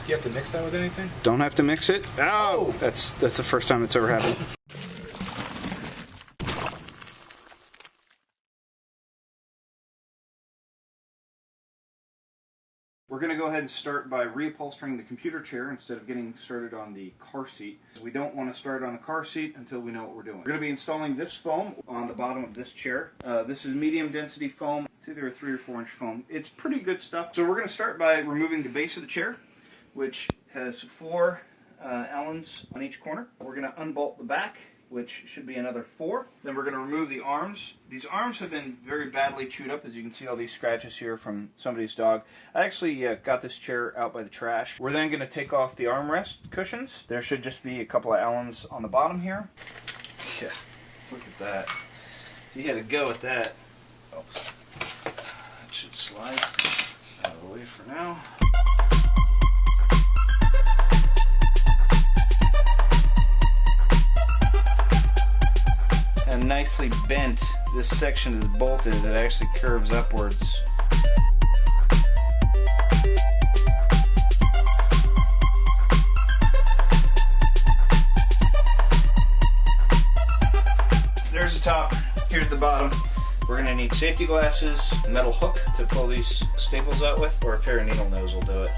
You have to mix that with anything? Don't have to mix it. Oh! That's the first time it's ever happened. We're going to go ahead and start by reupholstering the computer chair instead of getting started on the car seat. We don't want to start on the car seat until we know what we're doing. We're going to be installing this foam on the bottom of this chair. This is medium density foam. It's either a 3 or 4 inch foam. It's pretty good stuff. So we're going to start by removing the base of the chair, which has 4 Allens on each corner. We're going to unbolt the back, which should be another 4. Then we're going to remove the arms. These arms have been very badly chewed up, as you can see all these scratches here from somebody's dog. I actually got this chair out by the trash. We're then going to take off the armrest cushions. There should just be a couple of Allens on the bottom here. Yeah, look at that. You had to go with that. Oh, that should slide out of the way for now. And nicely bent, this section is bolted, it actually curves upwards. There's the top, here's the bottom. We're going to need safety glasses, a metal hook to pull these staples out with, or a pair of needle nose will do it.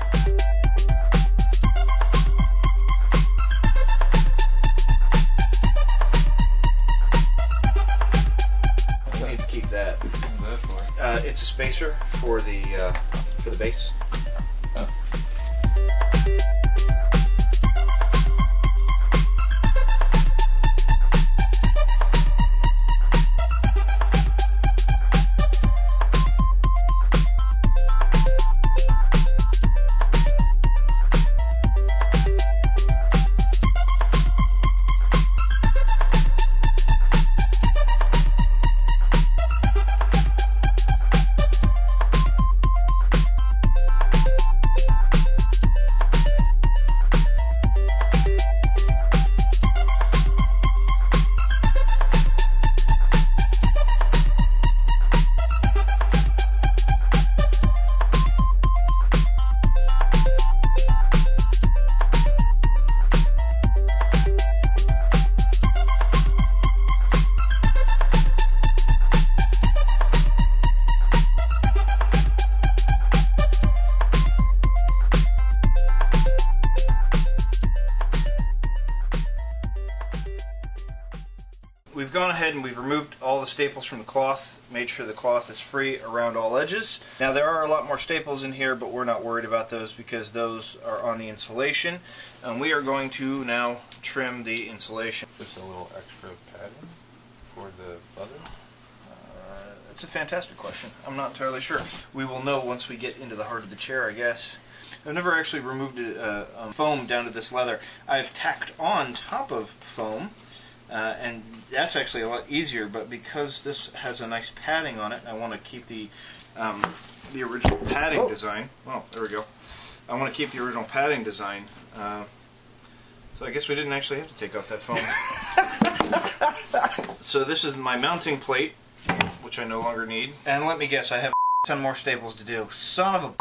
That. It's a spacer for the base. Oh. We've gone ahead and we've removed all the staples from the cloth, made sure the cloth is free around all edges. Now there are a lot more staples in here, but we're not worried about those because those are on the insulation. And we are going to now trim the insulation. Just a little extra padding for the leather? That's a fantastic question. I'm not entirely sure. We will know once we get into the heart of the chair, I guess. I've never actually removed foam down to this leather. I've tacked on top of foam. And that's actually a lot easier, but because this has a nice padding on it, I want to keep the original padding design. Oh, there we go. I want to keep the original padding design. So I guess we didn't actually have to take off that foam. So this is my mounting plate, which I no longer need. And let me guess, I have a ton more staples to do. Son of a...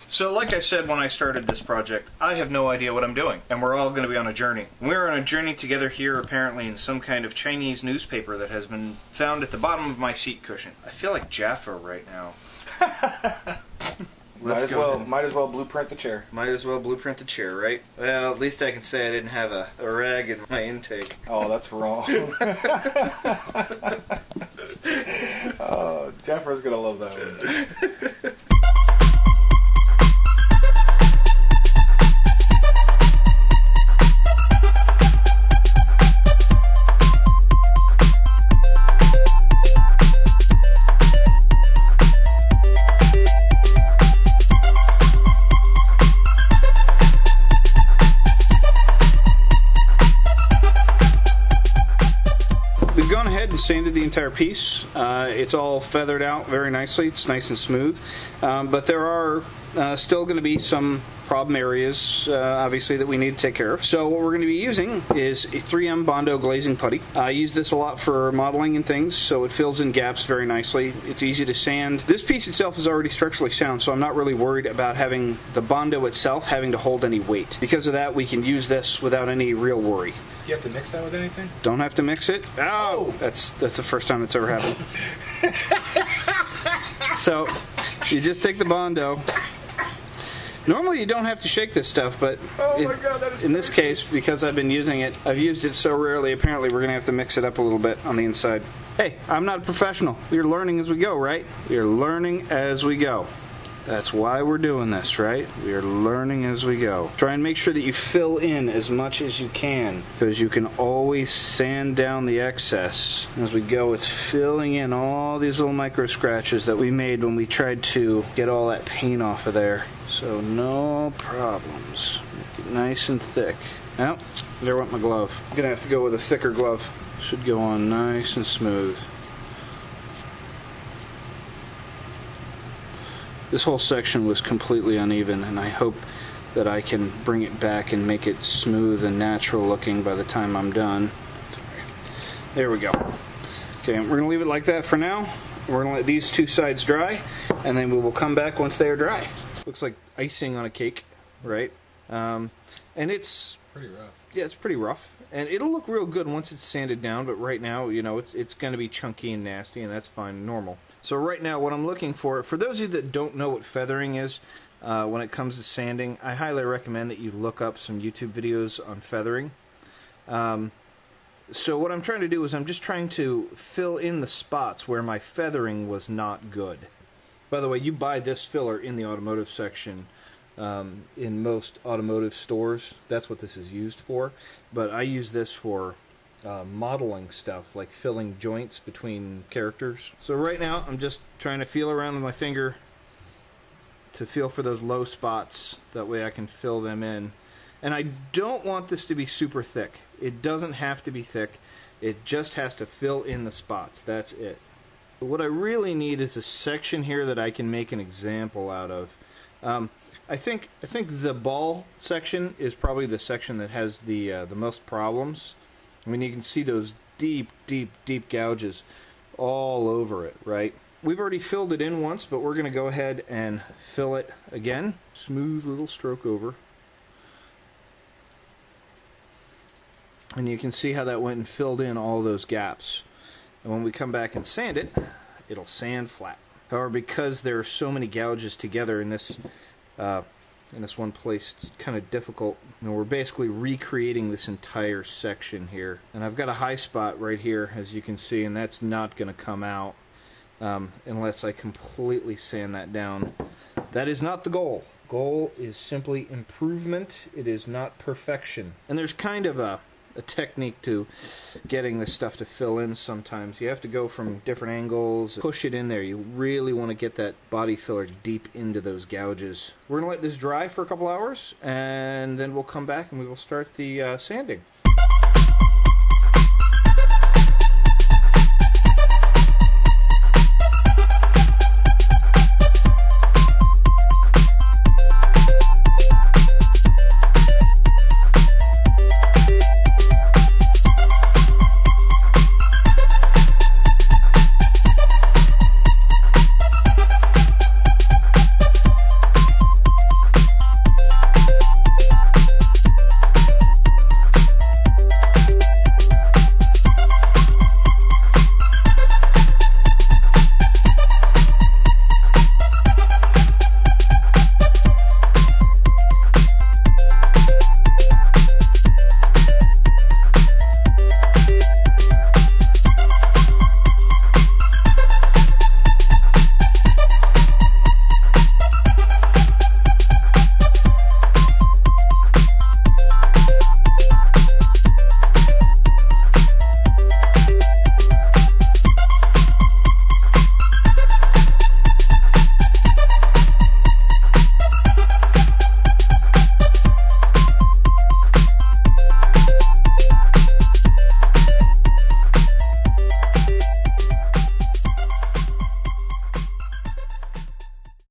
So like I said when I started this project, I have no idea what I'm doing, and we're all going to be on a journey. We're on a journey together here apparently in some kind of Chinese newspaper that has been found at the bottom of my seat cushion. I feel like Jaffa right now. Might as well blueprint the chair. Might as well blueprint the chair, right? Well, at least I can say I didn't have a rag in my intake. Oh, that's wrong. Oh, Jaffa's going to love that one. We've gone ahead and sanded the entire piece. It's all feathered out very nicely. It's nice and smooth. But there are still going to be some problem areas, obviously, that we need to take care of. So what we're going to be using is a 3M Bondo Glazing Putty. I use this a lot for modeling and things, so it fills in gaps very nicely. It's easy to sand. This piece itself is already structurally sound, so I'm not really worried about having the Bondo itself having to hold any weight. Because of that, we can use this without any real worry. You have to mix that with anything? Don't have to mix it. Oh! That's the first time that's ever happened. So, you just take the Bondo. Normally you don't have to shake this stuff, but in this case, because I've been using it, I've used it so rarely, apparently we're going to have to mix it up a little bit on the inside. Hey, I'm not a professional. We're learning as we go, right? We're learning as we go. That's why we're doing this, right? We are learning as we go. Try and make sure that you fill in as much as you can, because you can always sand down the excess. As we go, it's filling in all these little micro scratches that we made when we tried to get all that paint off of there. So no problems. Make it nice and thick. Oh, there went my glove. I'm going to have to go with a thicker glove. Should go on nice and smooth. This whole section was completely uneven, and I hope that I can bring it back and make it smooth and natural looking by the time I'm done. There we go. Okay, we're going to leave it like that for now. We're going to let these two sides dry, and then we will come back once they are dry. Looks like icing on a cake, right? And it's pretty rough. Yeah, it's pretty rough. And it'll look real good once it's sanded down, but right now, you know, it's going to be chunky and nasty, and that's fine, normal. So right now, what I'm looking for those of you that don't know what feathering is, when it comes to sanding, I highly recommend that you look up some YouTube videos on feathering. So what I'm trying to do is I'm just trying to fill in the spots where my feathering was not good. By the way, you buy this filler in the automotive section. In most automotive stores, that's what this is used for, but I use this for modeling stuff, like filling joints between characters. So right now I'm just trying to feel around with my finger to feel for those low spots, that way I can fill them in. And I don't want this to be super thick. It doesn't have to be thick, it just has to fill in the spots, that's it. What I really need is a section here that I can make an example out of. I think the ball section is probably the section that has the most problems. I mean, you can see those deep gouges all over it, right? We've already filled it in once, but we're going to go ahead and fill it again. Smooth little stroke over. And you can see how that went and filled in all those gaps. And when we come back and sand it, it'll sand flat. However, because there are so many gouges together in this one place, it's kind of difficult. You know, we're basically recreating this entire section here. And I've got a high spot right here, as you can see, and that's not going to come out unless I completely sand that down. That is not the goal. Goal is simply improvement. It is not perfection. And there's kind of a technique to getting this stuff to fill in sometimes. You have to go from different angles, push it in there. You really want to get that body filler deep into those gouges. We're going to let this dry for a couple hours, and then we'll come back and we will start the sanding.